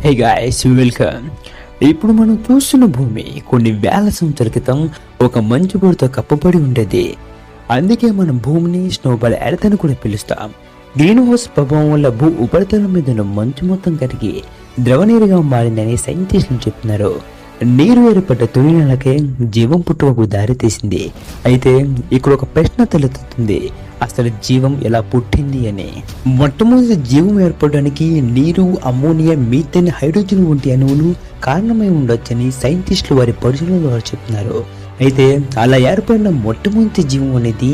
Hey guys, welcome. ఇప్పుడు మనం చూస్తున్న భూమి కొన్ని వేల సంవత్సరాల క్రితం ఒక మంచు పొరతో కప్పబడి ఉండేది. అందుకే మనం భూమిని స్నోబాల్ ఎర్త్ అని కూడా పిలుస్తాం. గ్రీన్ హౌస్ ప్రభావం వల్ల భూ ఉపరితలం మీద ఉన్న మంచు మొత్తం కరిగి ద్రవనీరుగా మారిందని సైంటిస్టులు చెప్తున్నారు. నీరు ఏర్పడ్డ తొలి నెలకే జీవం పుట్టుకకు దారి తీసింది. అయితే ఇక్కడ ఒక ప్రశ్న తలెత్తుతుంది, అసలు జీవం ఎలా పుట్టింది అని. మొట్టమొదటి జీవం ఏర్పడడానికి నీరు, అమ్మోనియా, మీథేన్, హైడ్రోజన్ వంటి అణువులు కారణమై ఉండొచ్చని సైంటిస్టులు వారి పరిశోధనలో చెప్తున్నారు. అయితే అలా ఏర్పడిన మొట్టమొదటి జీవం అనేది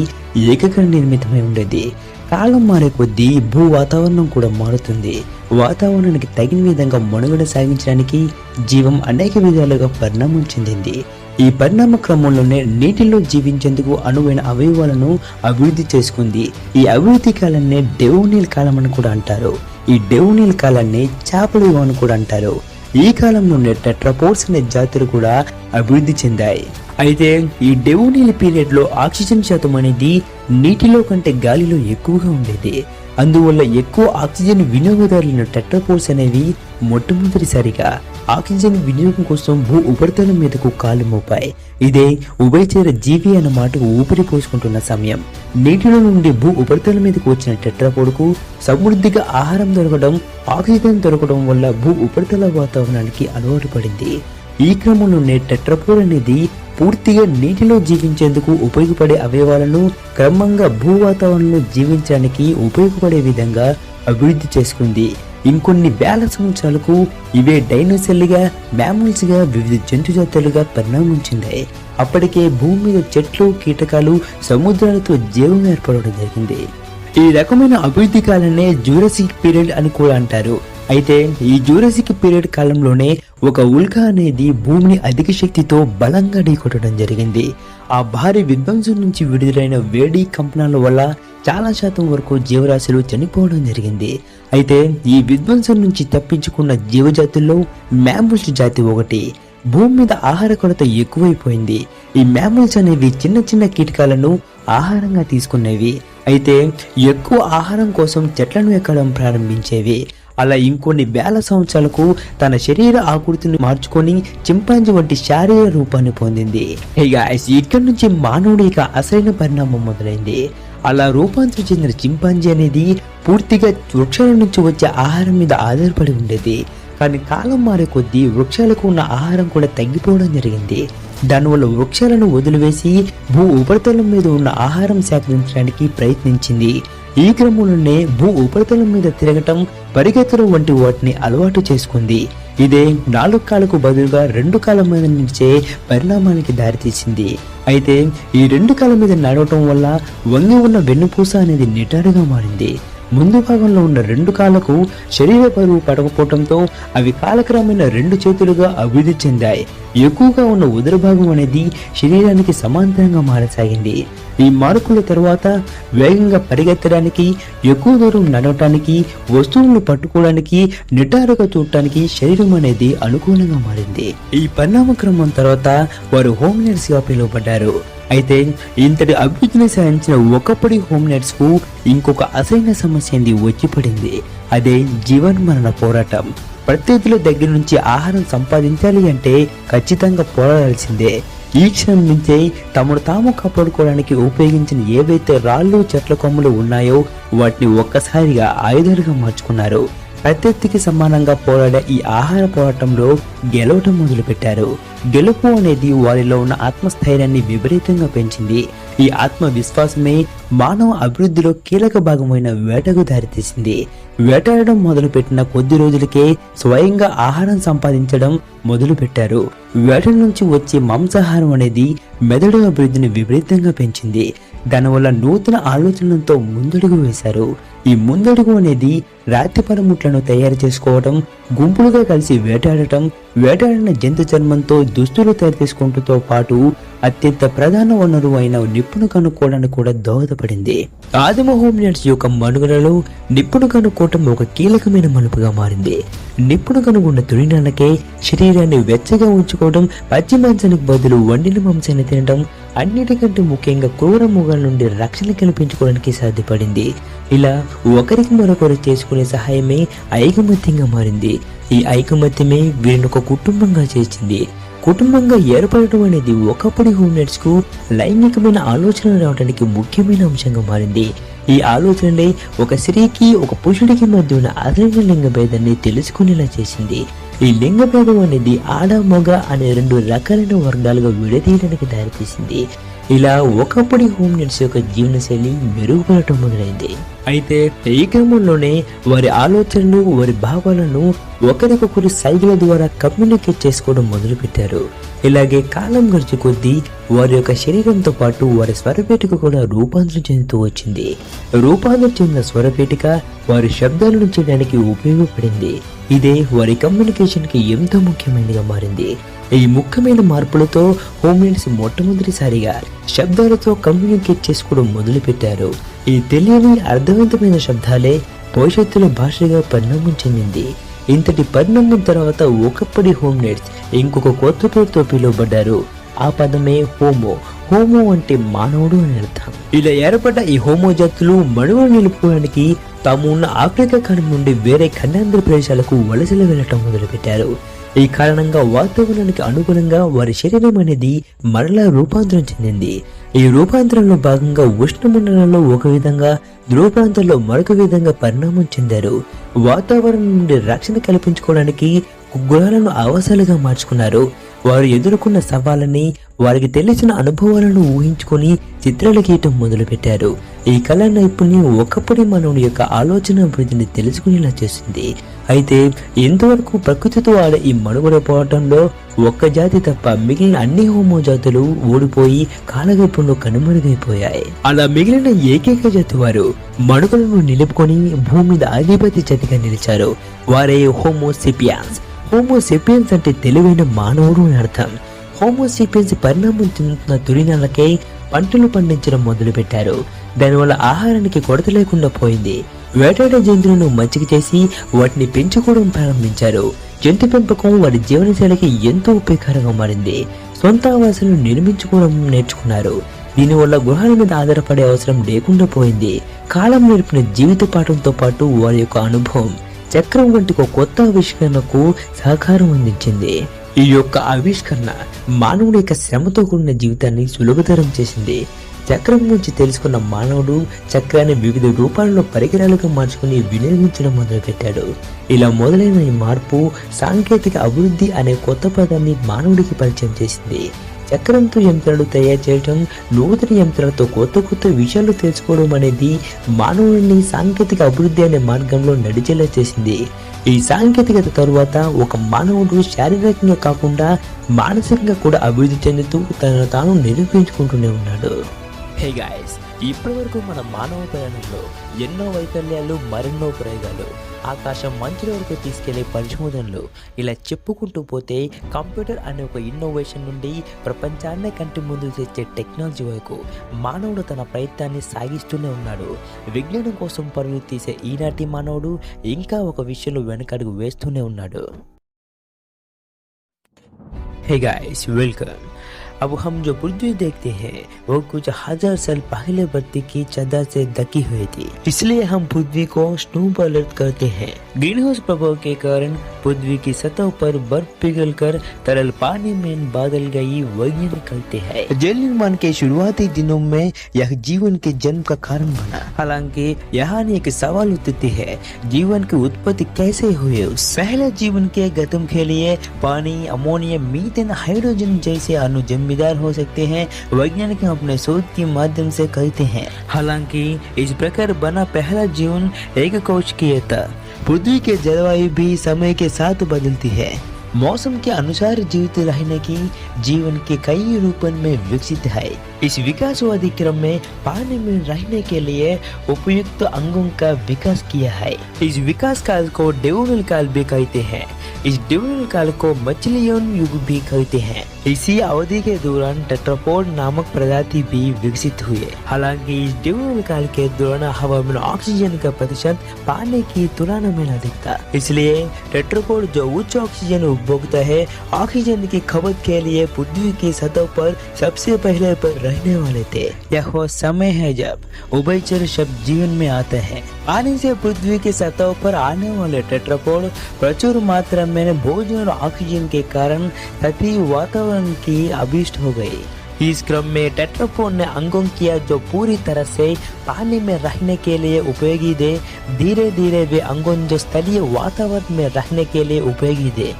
ఏకకణ నిర్మితమై ఉండేది. కాలం మారే కొద్దీ భూ వాతావరణం కూడా మారుతుంది. వాతావరణానికి తగిన విధంగా మనుగడ సాగించడానికి జీవం అనేక విధాలుగా పరిణామం చెందింది. ఈ పరిణామ క్రమంలోనే నీటిలో జీవించేందుకు అనువైన అవయవాలను అభివృద్ధి చేసుకుంది. ఈ అభివృద్ధి కాలాన్ని డెవోనియల్ కాలం అని కూడా అంటారు. ఈ డెవోనియల్ కాలాన్ని చేపల యుగం అని కూడా అంటారు. ఈ కాలంలోనే టెట్రాపోడ్స్ అనే జాతులు కూడా అభివృద్ధి చెందాయి. అయితే ఈ డెవోనియల్ పీరియడ్ లో ఆక్సిజన్ శాతం అనేది నీటిలో కంటే గాలిలో ఎక్కువగా ఉండేది. అందువల్ల ఎక్కువ ఆక్సిజన్ వినియోగదారులైన టెట్రాపోడ్స్ అనేవి మొట్టమొదటిసారిగా ఆక్సిజన్ వినియోగం కోసం భూ ఉపరితలం మీదకు కాలు మోపాయి. ఇదే ఉభయచర జీవి అన్నమాట ఊపిరి పోసుకుంటున్న సమయం. నీటిలో నుండి భూ ఉపరితలం మీదకు వచ్చిన టెట్రాపోడ్కు సమృద్ధిగా ఆహారం దొరకడం, ఆక్సిజన్ దొరకడం వల్ల భూ ఉపరితల వాతావరణానికి అలవాటు పడింది. ఈ క్రమంలోనే టెట్రాపోడ్ అనేది పూర్తిగా నీటిలో జీవించేందుకు ఉపయోగపడే అవయవాలను క్రమంగా భూ వాతావరణంలో జీవించడానికి ఉపయోగపడే విధంగా అభివృద్ధి చేసుకుంది. ఇంకొన్ని వేల సంవత్సరాలకు ఇవే డైనోసార్లుగా, మ్యామల్స్ గా, వివిధ జంతు జాతులుగా పరిణామం చెందాయి. అప్పటికే భూమి మీద చెట్లు, కీటకాలు, సముద్రాలతో జీవం ఏర్పడడం జరిగింది. ఈ రకమైన అభివృద్ధి కాలాన్ని జూరాసిక్ పీరియడ్ అని కూడా అంటారు. అయితే ఈ జూరాసిక్ పీరియడ్ కాలంలోనే ఒక ఉల్కా అనేది భూమిని అధిక శక్తితో బలంగా ఢీకొట్టడం జరిగింది. ఆ భారీ విధ్వంసం నుంచి విడుదలైన వేడి కంపనాల వల్ల చాలా శాతం వరకు జీవరాశులు చనిపోవడం జరిగింది. అయితే ఈ విధ్వంసం నుంచి తప్పించుకున్న జీవజాతుల్లో మ్యామల్స్ జాతి ఒకటి. భూమి మీద ఆహార కొరత ఎక్కువైపోయింది. ఈ మ్యామల్స్ అనేవి చిన్న చిన్న కీటకాలను ఆహారంగా తీసుకునేవి. అయితే ఎక్కువ ఆహారం కోసం చెట్లను ఎక్కడం ప్రారంభించేవి. అలా ఇంకొన్ని వేల సంవత్సరాలకు తన శరీర ఆకృతిని మార్చుకొని చింపాంజీ వంటి శారీర రూపాన్ని పొందింది. ఇక్కడి నుంచి మానవుడి అసలైన పరిణామం మొదలైంది. అలా రూపాంతరం చెందిన చింపాంజీ అనేది పూర్తిగా వృక్షాల నుంచి వచ్చే ఆహారం మీద ఆధారపడి ఉండేది. కానీ కాలం మారే కొద్దీ వృక్షాలకు ఉన్న ఆహారం కూడా తగ్గిపోవడం జరిగింది. దానివల్ల వృక్షాలను వదిలివేసి భూ ఉపరితలం మీద ఉన్న ఆహారం సేకరించడానికి ప్రయత్నించింది. ఈ క్రమంలోనే భూ ఉపరితలం మీద తిరగటం, పరిగెత్తడం వంటి వాటిని అలవాటు చేసుకుంది. ఇదే 4 కాళ్ళకు బదులుగా 2 కాళ్ళ మీద నిలిచే పరిణామానికి దారితీసింది. అయితే ఈ 2 కాళ్ళ మీద నడవటం వల్ల వంగి ఉన్న వెన్నుపూస అనేది నిటారుగా మారింది. ముందు భాగంలో ఉన్న 2 కాళ్ళకు శరీర బరువు పడకపోవడంతో అవి కాలక్రమేణా 2 చేతులుగా అభివృద్ధి చెందాయి. ఎక్కువగా ఉన్న ఉదర భాగం అనేది శరీరానికి సమాంతరంగా మారసాగింది. ఈ మార్పుల తరువాత వేగంగా పరిగెత్తడానికి, ఎక్కువ దూరం నడవటానికి, వస్తువులను పట్టుకోవడానికి, నిటారుగా చూడటానికి శరీరం అనేది అనుకూలంగా మారింది. ఈ పరిణామ క్రమం తర్వాత వారు హోమినిడ్స్ గా పిలువబడ్డారు. అయితే ఇంతటి అభివృద్ధిని సాధించిన ఒకప్పటి హోమినిడ్స్ కు ఇంకొక అసలైన సమస్య వచ్చి పడింది. అదే జీవన్మరణ పోరాటం. ప్రత్యర్థుల దగ్గర నుంచి ఆహారం సంపాదించాలి అంటే ఖచ్చితంగా పోరాడాల్సిందే. ఈ క్షణం నుంచే తమను తాము కాపాడుకోవడానికి ఉపయోగించిన ఏవైతే రాళ్ళు, చెట్ల కొమ్మలు ఉన్నాయో వాటిని ఒక్కసారిగా ఆయుధాలుగా మార్చుకున్నారు. ప్రత్యర్థికి సమానంగా పోరాడే ఈ ఆహార పోరాటంలో గెలవటం మొదలుపెట్టారు. గెలుపు అనేది వారిలో ఉన్న ఆత్మస్థైర్యాన్ని విపరీతంగా పెంచింది. ఈ ఆత్మవిశ్వాసమే మానవ అభివృద్ధిలో కీలక భాగమైన వేటకు దారితీసింది. వేటాడడం మొదలుపెట్టిన కొద్ది రోజులకే స్వయంగా ఆహారం సంపాదించడం మొదలుపెట్టారు. వేట నుంచి వచ్చే మాంసాహారం అనేది మెదడు అభివృద్ధిని విపరీతంగా పెంచింది. దానివల్ల నూతన ఆలోచనలతో ముందడుగు వేశారు. ఈ ముందడుగు అనేది రాతి పనిముట్లను తయారు చేసుకోవడం, గుంపులుగా కలిసి వేటాడటం, వేటాడిన జంతు చర్మంతో దుస్తులు తయారు చేసుకుంటూతో పాటు అత్యంత ప్రధాన వనరు అయిన నిప్పును కనుక్కోవడానికి కూడా దోహదపడింది. ఆదిమ హోమినిడ్స్ యొక్క మనుగడలో నిప్పును కనుక్కోవటం ఒక కీలకమైన మలుపుగా మారింది. నిప్పును కనుగొన్న తొలి నెలకే శరీరాన్ని వెచ్చగా ఉంచుకోవడం, పచ్చి మాంసానికి బదులు వండిన మాంసాన్ని తినడం, అన్నిటికంటే ముఖ్యంగా క్రూర మృగాల నుండి రక్షణ కల్పించుకోవడానికి సాధ్యపడింది. ఇలా ఒకరికి మరొకరు చేసుకునే సహాయమే ఐకమత్యంగా మారింది. ఈ ఐకమత్యమే వీరిని ఒక కుటుంబంగా చేసింది. కుటుంబంగా ఏర్పడటం అనేది ఒకప్పటి హోమ్లెట్స్ కు లైంగికమైన ఆలోచన రావడానికి ముఖ్యమైన అంశంగా మారింది. ఈ ఆలోచనలే ఒక స్త్రీకి ఒక పురుషుడికి మధ్య ఉన్న అసలైన లింగ భేదాన్ని తెలుసుకునేలా చేసింది. ఈ లింగ భేదం అనేది ఆడ మగ అనే 2 రకాలైన వర్గాలుగా విడదీయడానికి దారితీసింది. ఇలా ఒకప్పటి హోమ్లెట్స్ యొక్క జీవనశైలి మెరుగుపడటం మొదలైంది. అయితే ఈ క్రమంలోనే వారి ఆలోచనలు, వారి భావాలను ఒకరికొకరు సైగల ద్వారా కమ్యూనికేట్ చేసుకోవడం మొదలుపెట్టారు. ఇలాగే కాలం గడిచే కొద్దీ వారి యొక్క శరీరంతో పాటు వారి స్వరపేటిక కూడా రూపాంతరం చెందుతూ వచ్చింది. రూపాంతరం చెందిన స్వరపేటిక వారి శబ్దాలను చేయడానికి ఉపయోగపడింది. ఇదే వారి కమ్యూనికేషన్ కి ఎంతో ముఖ్యమైనదిగా మారింది. ఈ ముఖ్యమైన మార్పులతో హోమ్లెట్స్ మొట్టమొదటిసారిగా శబ్దాలతో కమ్యూనికేట్ చేసుకోవడం మొదలుపెట్టారు. ఈ తెలియని అర్థవంతమైన శబ్దాలే భవిష్యత్తులో భాషగా పరిణామం చెందింది. ఇంతటి పరిణామం తర్వాత ఒకప్పటి హోమ్లెట్స్ ఇంకొక కొత్త పేరుతో పిలువబడ్డారు. ఆ పదమే హోమో. హోమో అంటే మానవుడు అని అర్థం. ఇలా ఏర్పడ్డ ఈ హోమో జాతులు మనుగడ నిలుపుకోవడానికి తాము ఉన్న ఆఫ్రికా ఖండం నుండి వేరే ఖండాంతర ప్రదేశాలకు వలసలు వెళ్లటం మొదలుపెట్టారు. ఈ కారణంగా వాతావరణానికి అనుగుణంగా వారి శరీరం అనేది మరలా రూపాంతరం చెందింది. ఈ రూపాంతరంలో భాగంగా ఉష్ణమండలంలో ఒక విధంగా, ధ్రువ ప్రాంతాల్లో మరొక విధంగా పరిణామం చెందారు. వాతావరణం నుండి రక్షణ కల్పించుకోవడానికి గృహాలను ఆవాసాలుగా మార్చుకున్నారు. వారు ఎదుర్కొన్న సవాళ్ళని, వారికి తెలిసిన అనుభవాలను ఊహించుకొని చిత్రాలు గీయటం మొదలుపెట్టారు. ఈ కళా నైపుణ్యం ఒకప్పటి మానవుని యొక్క ఆలోచన అభివృద్ధిని తెలుసుకునేలా చేసింది. అయితే ఎంతవరకు ప్రకృతితో ఆడే ఈ మనుగడ పోవటంలో ఒక్క జాతి తప్ప మిగిలిన అన్ని హోమో జాతులు ఓడిపోయి కాలగర్భంలో కనుమరుగైపోయాయి. అలా మిగిలిన ఏకైక జాతి వారు మనుగడను నిలుపుకొని భూమి మీద ఆధిపత్య జాతిగా నిలిచారు. వారే హోమోసేపియన్స్. హోమోసేపియన్స్ అంటే తెలివైన మానవుడు అని అర్థం. హోమోసేపియన్స్ పరిణామం చెందుతున్న తొలినాళ్ళకే పంటలు పండించడం మొదలుపెట్టారు. దానివల్ల ఆహారానికి కొరత లేకుండా పోయింది. వేటాడే జంతువులను మచ్చిక చేసి వాటిని పెంచుకోవడం ప్రారంభించారు. జంతు పెంపకం వారి జీవనశైలికి ఎంతో ఉపయోగకరంగా మారింది. సొంత ఆవాసాలను నిర్మించుకోవడం నేర్చుకున్నారు. దీనివల్ల గృహాల మీద ఆధారపడే అవసరం లేకుండా పోయింది. కాలం నేర్పిన జీవిత పాఠంతో పాటు వారి యొక్క అనుభవం చక్రం వంటి ఒక కొత్త ఆవిష్కరణకు సహకారం అందించింది. ఈ యొక్క ఆవిష్కరణ మానవుడి యొక్క శ్రమతో కూడిన జీవితాన్ని సులభతరం చేసింది. చక్రం గురించి తెలుసుకున్న మానవుడు చక్రాన్ని వివిధ రూపాలలో పరికరాలుగా మార్చుకుని వినియోగించడం మొదలుపెట్టాడు. ఇలా మొదలైన ఈ మార్పు సాంకేతిక అభివృద్ధి అనే కొత్త పదాన్ని మానవుడికి పరిచయం చేసింది. చక్రంతో యంత్రాలు తయారు చేయడం, నూతన యంత్రాలతో కొత్త కొత్త విషయాలు తెలుసుకోవడం అనేది మానవుడిని సాంకేతిక అభివృద్ధి అనే మార్గంలో నడిచేలా చేసింది. ఈ సాంకేతికత తరువాత ఒక మానవుడు శారీరకంగా కాకుండా మానసికంగా కూడా అభివృద్ధి చెందుతూ తనను తాను నిరూపించుకుంటూనే ఉన్నాడు. హే గాయ్స్, ఇప్పటి వరకు మన మానవ ప్రయాణంలో ఎన్నో వైఫల్యాలు, మరెన్నో ప్రయోగాలు, ఆకాశం మంచుల వరకు తీసుకెళ్లే పరిశోధనలు, ఇలా చెప్పుకుంటూ పోతే కంప్యూటర్ అనే ఒక ఇన్నోవేషన్ నుండి ప్రపంచాన్నే కంటి ముందు తెచ్చే టెక్నాలజీ వరకు మానవుడు తన ప్రయత్నాన్ని సాగిస్తూనే ఉన్నాడు. విజ్ఞానం కోసం పరుగులు తీసే ఈనాటి మానవుడు ఇంకా ఒక విషయంలో వెనకడుగు వేస్తూనే ఉన్నాడు. Hey guys, welcome. अब हम जो पृथ्वी देखते हैं वो कुछ 1000 साल पहले बत्ती की चादर से ढकी हुई थी, इसलिए हम पृथ्वी को स्नो अलर्ट करते हैं। ग्रीन हाउस प्रभाव के कारण पृथ्वी की सतह पर बर्फ पिघलकर तरल पानी में बादल गई वैज्ञानिक कहते हैं। जल निर्माण के शुरुआती दिनों में यह जीवन के जन्म का कारण बना। हालांकि यहाँ एक सवाल उठती है, जीवन की उत्पत्ति कैसे हुई? पहले जीवन के गठन के लिए पानी, अमोनिया, मीथेन, हाइड्रोजन जैसे अणु जिम्मेदार हो सकते हैं, वैज्ञानिक अपने शोध के माध्यम से कहते हैं। हालांकि इस प्रकार बना पहला जीवन एक कोशिकीय था। पृथ्वी के जलवायु भी समय के साथ बदलती है। मौसम के अनुसार जीवित रहने की जीवन के कई रूपों में विकसित है। इस विकासवादी क्रम में पानी में रहने के लिए उपयुक्त अंगों का विकास किया है। इस विकास काल को डेवोनल काल भी कहते हैं। इस डिविडल काल को मछलियों युग भी कहते हैं। इसी अवधि के दौरान टेट्रापोड नामक प्रजाति भी विकसित हुए। हालांकि इस डिविडल काल के दौरान हवा में ऑक्सीजन का प्रतिशत पानी की तुलना में अधिक था, इसलिए टेट्रापोड जो उच्च ऑक्सीजन उपभोक्ता है, ऑक्सीजन की खपत के लिए पृथ्वी की सतह पर सबसे पहले पर रहने वाले थे। यह वो समय है जब उभयचर शब्द जीवन में आता है। पानी से पृथ्वी की सतह पर आने वाले टेट्रापोड प्रचुर मात्रा में भोजन और ऑक्सीजन के कारण तभी वातावरण की अभिष्ट हो गई। इस क्रम में टेट्रापोड ने अंगों किया जो पूरी तरह से पानी में रहने के लिए उपयोगी थे। धीरे धीरे वे अंगों जो स्थलीय वातावरण में रहने के लिए उपयोगी थे।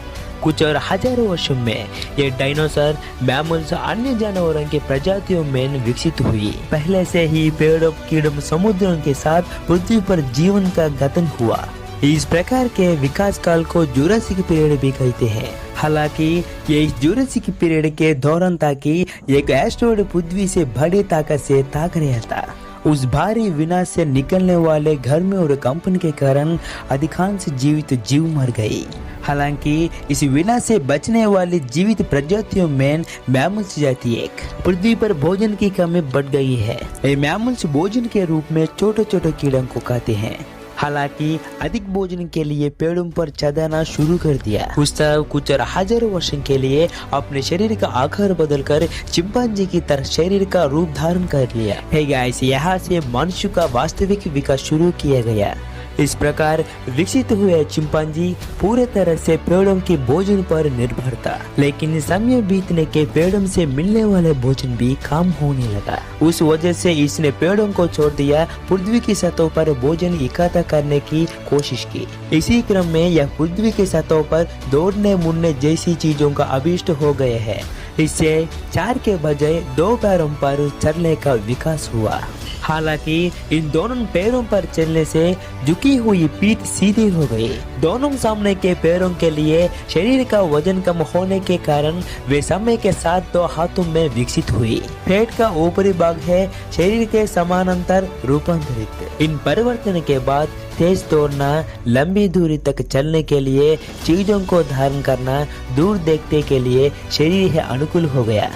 कुछ और हजारों वर्षों में ये डायनासोर, मैमल्स, अन्य जानवरों की प्रजातियों में विकसित हुई। पहले से ही पेड़ों, कीड़ों, समुद्रों के साथ पृथ्वी पर जीवन का गठन हुआ। इस प्रकार के विकास काल को जुरासिक पीरियड भी कहते हैं। हालांकि ये इस जुरासिक पीरियड के दौरान था कि एक एस्टेरॉयड पृथ्वी से बड़ी ताकत से ताक रहा था। उस भारी विनाश से निकलने वाले गर्मी और कंपन के कारण अधिकांश जीवित जीव मर गई। हालांकि इस विनाश से बचने वाली जीवित प्रजातियों में मैमल्स जाति एक। पृथ्वी पर भोजन की कमी बढ़ गई है। ये मैमल्स भोजन के रूप में छोटे छोटे कीड़ों को खाते हैं। हालांकि अधिक भोजन के लिए पेड़ों पर चढ़ना शुरू कर दिया। कुछ हजारों वर्षों के लिए अपने शरीर का आकार बदलकर चिंपांजी की तरह शरीर का रूप धारण कर लिया। हे गाइस, यहाँ से मनुष्य का वास्तविक विकास शुरू किया गया। इस प्रकार विकसित हुए चिंपांजी पूरे तरह से पेड़ों के भोजन पर निर्भर था, लेकिन समय बीतने के पेड़ों से मिलने वाले भोजन भी कम होने लगा। उस वजह से इसने पेड़ों को छोड़ दिया, पृथ्वी की सतह पर भोजन इकट्ठा करने की कोशिश की। इसी क्रम में यह पृथ्वी की सतह पर दौड़ने मुड़ने जैसी चीजों का अभिष्ट हो गए है। इससे 4 के बजाय 2 पैरों पर चलने का विकास हुआ। हालांकि इन दोनों पैरों पर चलने से झुकी हुई पीठ सीधी हो गई। दोनों सामने के पैरों के लिए शरीर का वजन कम होने के कारण वे समय के साथ 2 हाथों में विकसित हुई। पेट का ऊपरी भाग है शरीर के समानांतर रूपांतरित। इन परिवर्तन के बाद तेज दौड़ना, लंबी दूरी तक चलने के लिए, चीजों को धारण करना, दूर देखने के लिए शरीर है अनुकूल हो गया।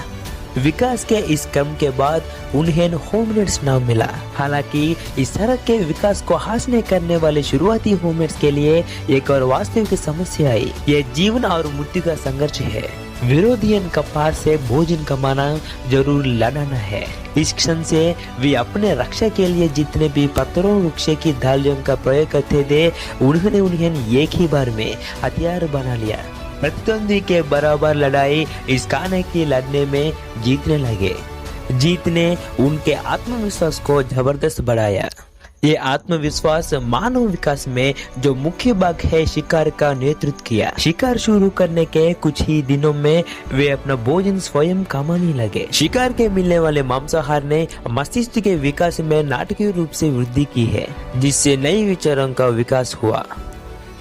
विकास के इस क्रम के बाद उन्हें होमिनिड्स नाम मिला। हालांकि इस तरह के विकास को हासिल करने वाले शुरुआती होमिनिड्स के लिए एक और वास्तविक समस्या आई। ये जीवन और मृत्यु का संघर्ष है। विरोधियों का पार से भोजन कमाना, जरूर लड़ना है। इस क्षण से वे अपने रक्षा के लिए जितने भी पत्थरों, वृक्ष की डालियों का प्रयोग करते थे, उन्होंने उन्हें एक ही बार में हथियार बना लिया। प्रतिद्वंदी के बराबर लड़ाई इस खाने की लड़ने में जीतने लगे। जीत ने उनके आत्मविश्वास को जबरदस्त बढ़ाया। ये आत्मविश्वास मानव विकास में जो मुख्य भाग है, शिकार का नेतृत्व किया। शिकार शुरू करने के कुछ ही दिनों में वे अपना भोजन स्वयं कमाने लगे। शिकार के मिलने वाले मांसाहार ने मस्तिष्क के विकास में नाटकीय रूप से वृद्धि की है, जिससे नई विचारों का विकास हुआ।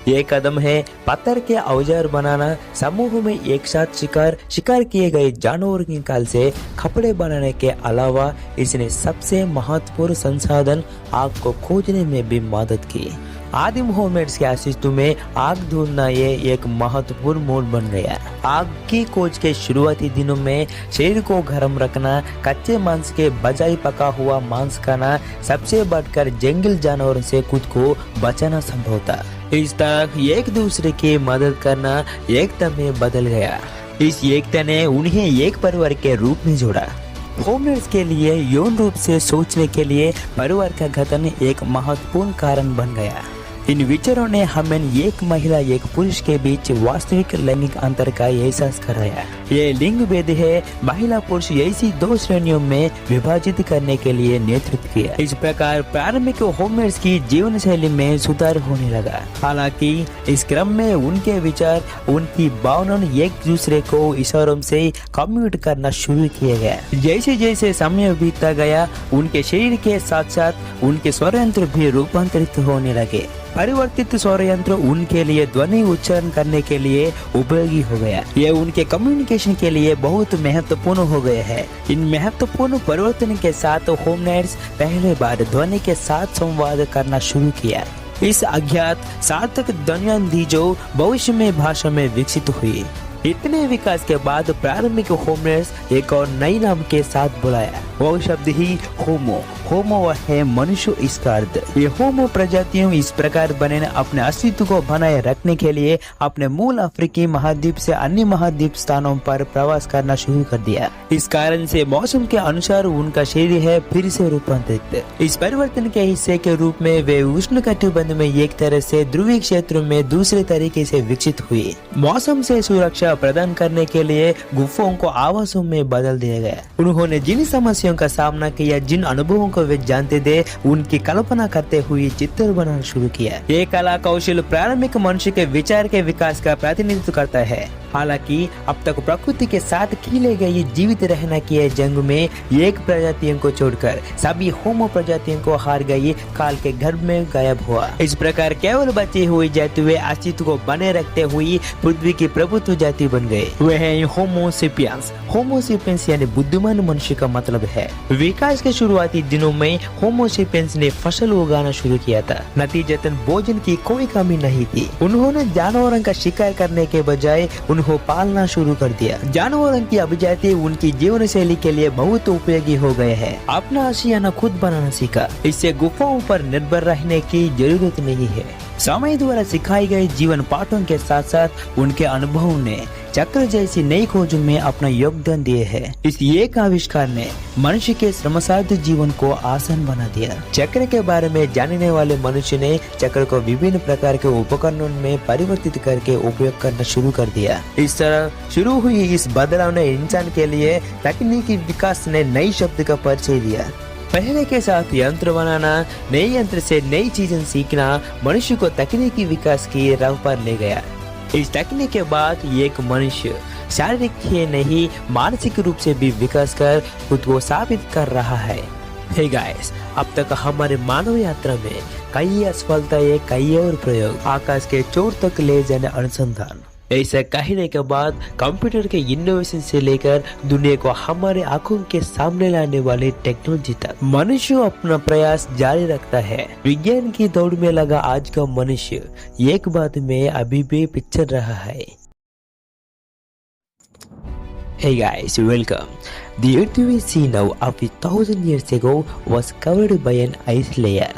ये कदम है पत्थर के औजार बनाना। समूह में एक साथ शिकार किए गए जानवरों की खाल से कपड़े बनाने के अलावा इसने सबसे महत्वपूर्ण संसाधन आग को खोजने में भी मदद की। आदिम होमिनिड्स के अस्तित्व में आग ढूंढना ये एक महत्वपूर्ण मोड़ बन गया। आग की खोज के शुरुआती दिनों में शरीर को गर्म रखना, कच्चे मांस के बजाय पका हुआ मांस खाना, सबसे बढ़कर जंगल जानवरों से खुद को बचाना संभव था। इस तरह एक दूसरे की मदद करना एकता में बदल गया। इस एकता ने उन्हें एक परिवार के रूप में जोड़ा। होमिनिड्स के लिए यौन रूप से सोचने के लिए परिवार का गठन एक महत्वपूर्ण कारण बन गया। इन विचारों ने हमें एक महिला एक पुरुष के बीच वास्तविक लैंगिक अंतर का एहसास कराया। ये लिंग भेद है महिला पुरुष ऐसी 2 श्रेणियों में विभाजित करने के लिए नेतृत्व किया। इस प्रकार प्रारंभिक होमिनिड्स की जीवन शैली में सुधार होने लगा। हालांकि इस क्रम में उनके विचार, उनकी भावनाएं एक दूसरे को इशारों से कम्युनिकेट करना शुरू किया गया। जैसे जैसे समय बीतता गया, उनके शरीर के साथ साथ उनके स्वरयंत्र भी रूपांतरित होने लगे। परिवर्तित स्वरयंत्र उनके लिए ध्वनि उच्चारण करने के लिए उपयोगी हो गया। ये उनके कम्युनिकेशन के लिए बहुत महत्वपूर्ण हो गए हैं। इन महत्वपूर्ण परिवर्तन के साथ होमिनिड्स पहले बार ध्वनि के साथ संवाद करना शुरू किया। इस अज्ञात सार्थक दुनिया थी जो भविष्य में भाषा में विकसित हुई। इतने विकास के बाद प्रारंभिक होमर्स एक और नई नाम के साथ बुलाया, वो शब्द ही होमो। होमो है मनुष्य, इसका अर्थ। ये होमो प्रजातियों इस प्रकार बने अपने अस्तित्व को बनाए रखने के लिए अपने मूल अफ्रीकी महाद्वीप से अन्य महाद्वीप स्थानों पर प्रवास करना शुरू कर दिया। इस कारण से मौसम के अनुसार उनका शरीर है फिर से रूपांतरित। इस परिवर्तन के हिस्से के रूप में वे उष्णकटिबंध में एक तरह से ध्रुवीय क्षेत्रों में दूसरे तरीके से विकसित हुए। मौसम से सुरक्षा प्रदान करने के लिए गुफाओं को आवासों में बदल दिया गया। उन्होंने जिन समस्याओं का सामना किया, जिन अनुभवों को वे जानते थे, उनकी कल्पना करते हुए चित्र बनाना शुरू किया। ये कला कौशल प्रारंभिक मनुष्य के विचार के विकास का प्रतिनिधित्व करता है। हालांकि अब तक प्रकृति के साथ खेले गए जीवित रहना की जंग में एक प्रजातियों को छोड़कर सभी होमो प्रजातियों को हार गई, काल के गर्भ में गायब हुआ। इस प्रकार केवल बचे हुए जाति वे अस्तित्व को बने रखते हुए पृथ्वी की प्रभुत्व जाति बन गए। वे हैं होमोसेपियंस। होमोसेपियंस यानी बुद्धिमान मनुष्य का मतलब है। विकास के शुरुआती दिनों में होमोसेपियंस ने फसल उगाना शुरू किया था। नतीजतन भोजन की कोई कमी नहीं थी। उन्होंने जानवरों का शिकार करने के बजाय उन्हें पालना शुरू कर दिया। जानवरों की अभिजाती उनकी जीवन शैली के लिए बहुत उपयोगी हो गए हैं। अपना आशियाना खुद बनाना सीखा। इससे गुफाओं पर निर्भर रहने की जरूरत नहीं है। समय द्वारा सिखाई गई जीवन पाठों के साथ साथ उनके अनुभवों ने चक्र जैसी नई खोजों में अपना योगदान दिए है। इस एक आविष्कार ने मनुष्य के श्रमसाध्य जीवन को आसान बना दिया। चक्र के बारे में जानने वाले मनुष्य ने चक्र को विभिन्न प्रकार के उपकरणों में परिवर्तित करके उपयोग करना शुरू कर दिया। इस तरह शुरू हुई इस बदलाव ने इंसान के लिए तकनीकी विकास ने नई शब्द का परिचय दिया। पहले के साथ यंत्र बनाना, नए यंत्र से नई चीजें सीखना मनुष्य को तकनीकी विकास की राह पर ले गया। इस तकनीक के बाद एक मनुष्य शारीरिक ही नहीं मानसिक रूप से भी विकास कर खुद को साबित कर रहा है। हे गाइस, अब तक हमारे मानव यात्रा में कई असफलताएं, कई और प्रयोग, आकाश के चोर तक ले जाने अनुसंधान, ऐसा कहने के बाद कंप्यूटर के इनोवेशन से लेकर दुनिया को हमारे आंखों के सामने लाने वाली टेक्नोलॉजी तक मनुष्य अपना प्रयास जारी रखता है। विज्ञान की दौड़ में लगा आज का मनुष्य एक बात में अभी भी पिछड़ रहा है। Hey guys, welcome. The Earth we see now up 1,000 years ago was covered by an ice layer.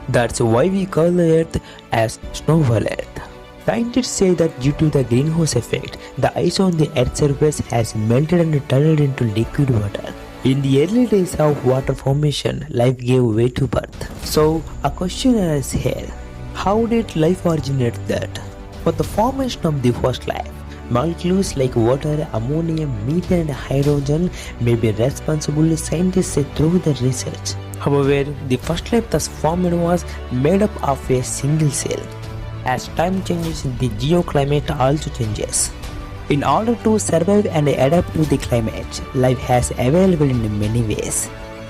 That's why we call the Earth as Snowball Earth. Scientists say that due to the greenhouse effect, the ice on the Earth's surface has melted and turned into liquid water. In the early days of water formation, life gave way to birth. So, a question arises here. How did life originate that? For the formation of the first life, molecules like water, ammonia, methane and hydrogen may be responsible, scientists say through the research. However, the first life thus formed was made up of a single cell. As time changes, the geoclimate also changes. In order to survive and adapt to the climate, life has evolved in many ways.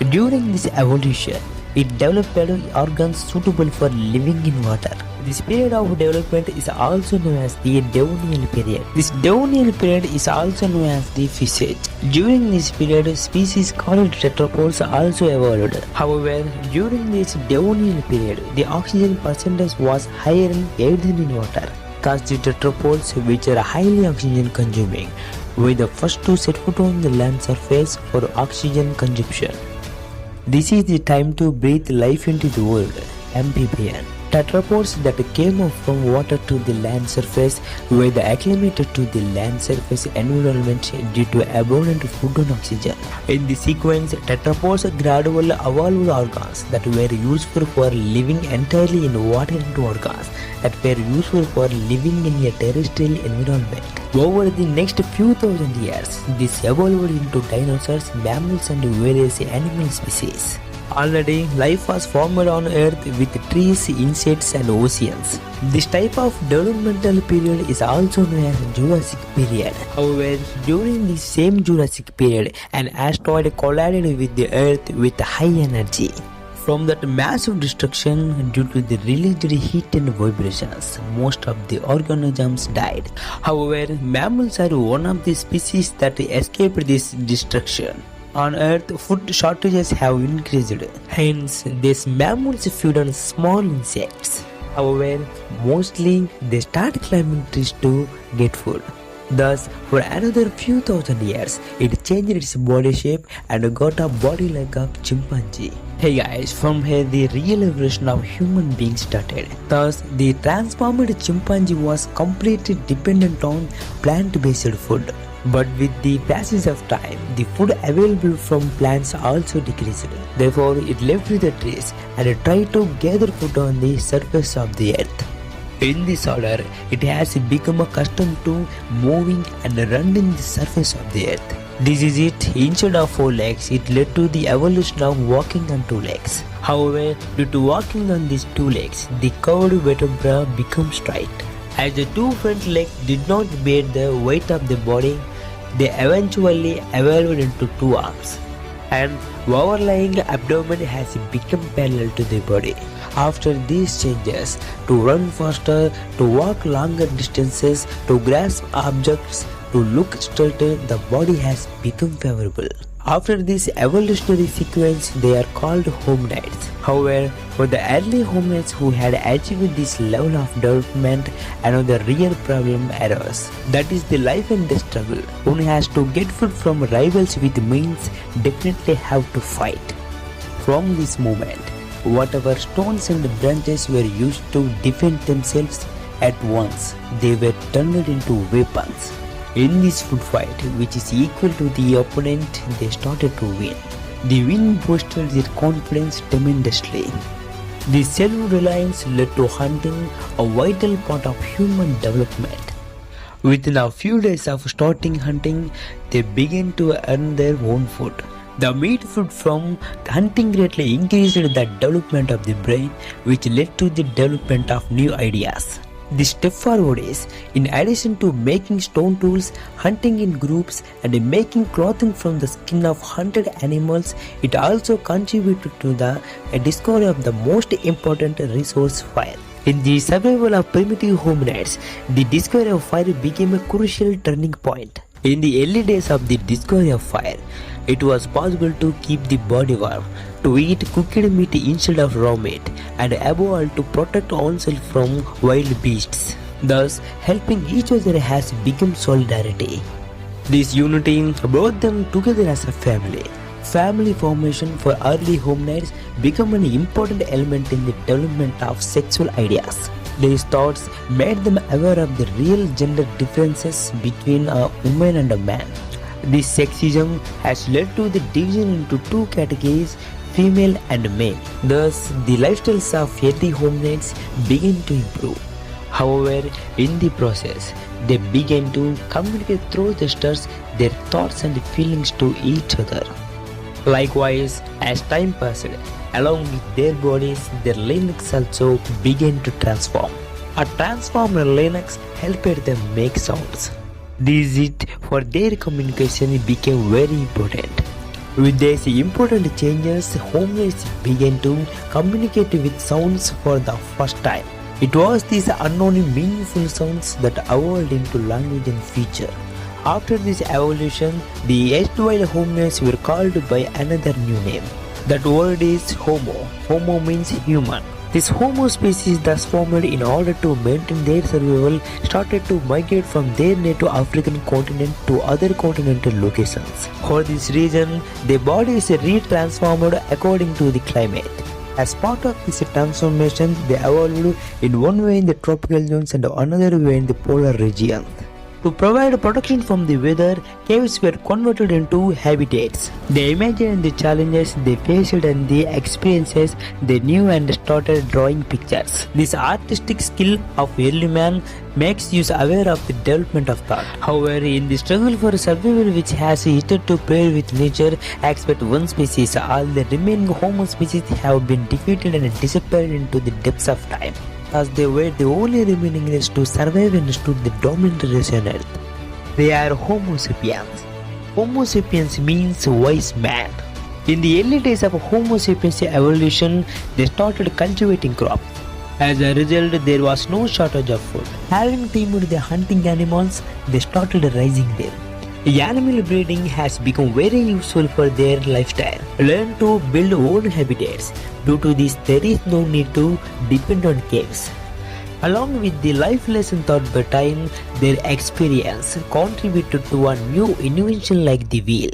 During this evolution, it developed organs suitable for living in water. This period of development is also known as the Devonian period. This Devonian period is also known as the Fish Age. During this period, species called tetrapods also evolved. However, during this Devonian period, the oxygen percentage was higher in air than in water. Thus, the tetrapods, which are highly oxygen consuming, were the first to set foot on the land surface for oxygen consumption. This is the time to breathe life into the world. Amphibian. Tetrapods that came up from water to the land surface were acclimated to the land surface environment due to abundant food and oxygen. In the sequence, tetrapods gradually evolved organs that were useful for living entirely in water and organs that were useful for living in a terrestrial environment. Over the next few thousand years, this evolved into dinosaurs, mammals and various animal species. Already, life was formed on Earth with trees, insects and oceans. This type of developmental period is also known as Jurassic period. However, during the same Jurassic period, an asteroid collided with the Earth with high energy. From that massive destruction, due to the released heat and vibrations, most of the organisms died. However, mammals are one of the species that escaped this destruction. On Earth, food shortages have increased. Hence, these mammals feed on small insects. However, mostly they start climbing trees to get food. Thus, for another few thousand years, it changed its body shape and got a body like a chimpanzee. Hey guys, from here the real evolution of human beings started. Thus, the transformed chimpanzee was completely dependent on plant-based food. But with the passage of time, the food available from plants also decreased. Therefore, it left the trees and tried to gather food on the surface of the earth. In this order, it has become accustomed to moving and running the surface of the earth. This is it. Instead of 4 legs, it led to the evolution of walking on 2 legs. However, due to walking on these 2 legs, the curved vertebra became straight. As the 2 front legs did not bear the weight of the body, they eventually evolved into 2 arms, and overlying abdomen has become parallel to the body. After these changes, to run faster, to walk longer distances, to grasp objects, to look straighter, the body has become favorable. After this evolutionary sequence, they are called hominids. However, for the early hominids who had achieved this level of development, another real problem arose. That is the life and death struggle. One has to get food from rivals with means definitely have to fight. From this moment, whatever stones and branches were used to defend themselves at once, they were turned into weapons. In this food fight, which is equal to the opponent, they started to win. The win boosted their confidence tremendously. This self-reliance led to hunting, a vital part of human development. Within a few days of starting hunting, they began to earn their own food. The meat food from hunting greatly increased the development of the brain, which led to the development of new ideas. The step forward is, in addition to making stone tools, hunting in groups, and making clothing from the skin of hunted animals, it also contributed to the discovery of the most important resource, fire. In the survival of primitive hominids, the discovery of fire became a crucial turning point. In the early days of the discovery of fire, it was possible to keep the body warm, to eat cooked meat instead of raw meat, and above all to protect oneself from wild beasts. Thus, helping each other has become solidarity. This unity brought them together as a family. Family formation for early hominids became an important element in the development of sexual ideas. These thoughts made them aware of the real gender differences between a woman and a man. This sexism has led to the division into 2 categories, female and male. Thus, the lifestyles of early hominids began to improve. However, in the process, they began to communicate through gestures their thoughts and feelings to each other. Likewise, as time passed, along with their bodies, their Linux also began to transform. A transformed Linux helped them make sounds. This it for their communication became very important. With these important changes, hominids began to communicate with sounds for the first time. It was these unknown meaningful sounds that evolved into language and feature. After this evolution, the erstwhile hominids were called by another new name. That word is Homo. Homo means human. This Homo species, thus formed in order to maintain their survival, started to migrate from their native African continent to other continental locations. For this reason, their bodies retransformed according to the climate. As part of this transformation, they evolved in one way in the tropical zones and another way in the polar region. To provide protection from the weather, caves were converted into habitats. They imagined the challenges they faced and the experiences they knew and started drawing pictures. This artistic skill of early man makes us aware of the development of thought. However, in the struggle for survival which has hitherto to pair with nature, except one species, all the remaining Homo species have been defeated and disappeared into the depths of time, as they were the only remaining race to survive and stood the dominant race on earth. They are Homo sapiens. Homo sapiens means wise man. In the early days of Homo sapiens evolution, they started cultivating crops. As a result, there was no shortage of food. Having tamed the hunting animals, they started raising them. Animal breeding has become very useful for their lifestyle. Learn to build own habitats. Due to this, there is no need to depend on caves. Along with the life lesson taught by time, their experience contributed to a new invention like the wheel.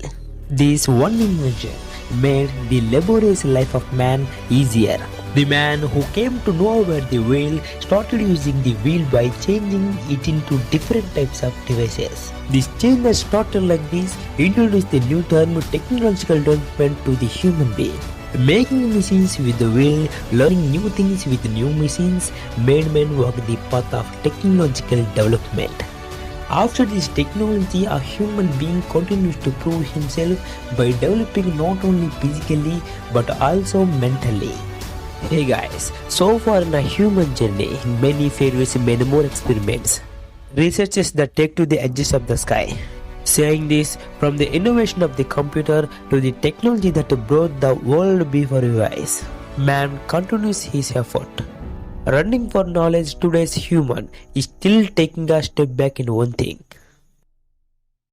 This one invention made the laborious life of man easier. The man who came to know about the wheel started using the wheel by changing it into different types of devices. This change that started like this introduced the new term technological development to the human being. Making machines with the wheel, learning new things with new machines made men walk the path of technological development. After this technology, a human being continues to prove himself by developing not only physically but also mentally. Hey guys, so far in a human journey, many failures made more experiments. Researchers that take to the edges of the sky. Saying this, from the innovation of the computer to the technology that brought the world before your eyes, man continues his effort. Running for knowledge, today's human is still taking a step back in one thing.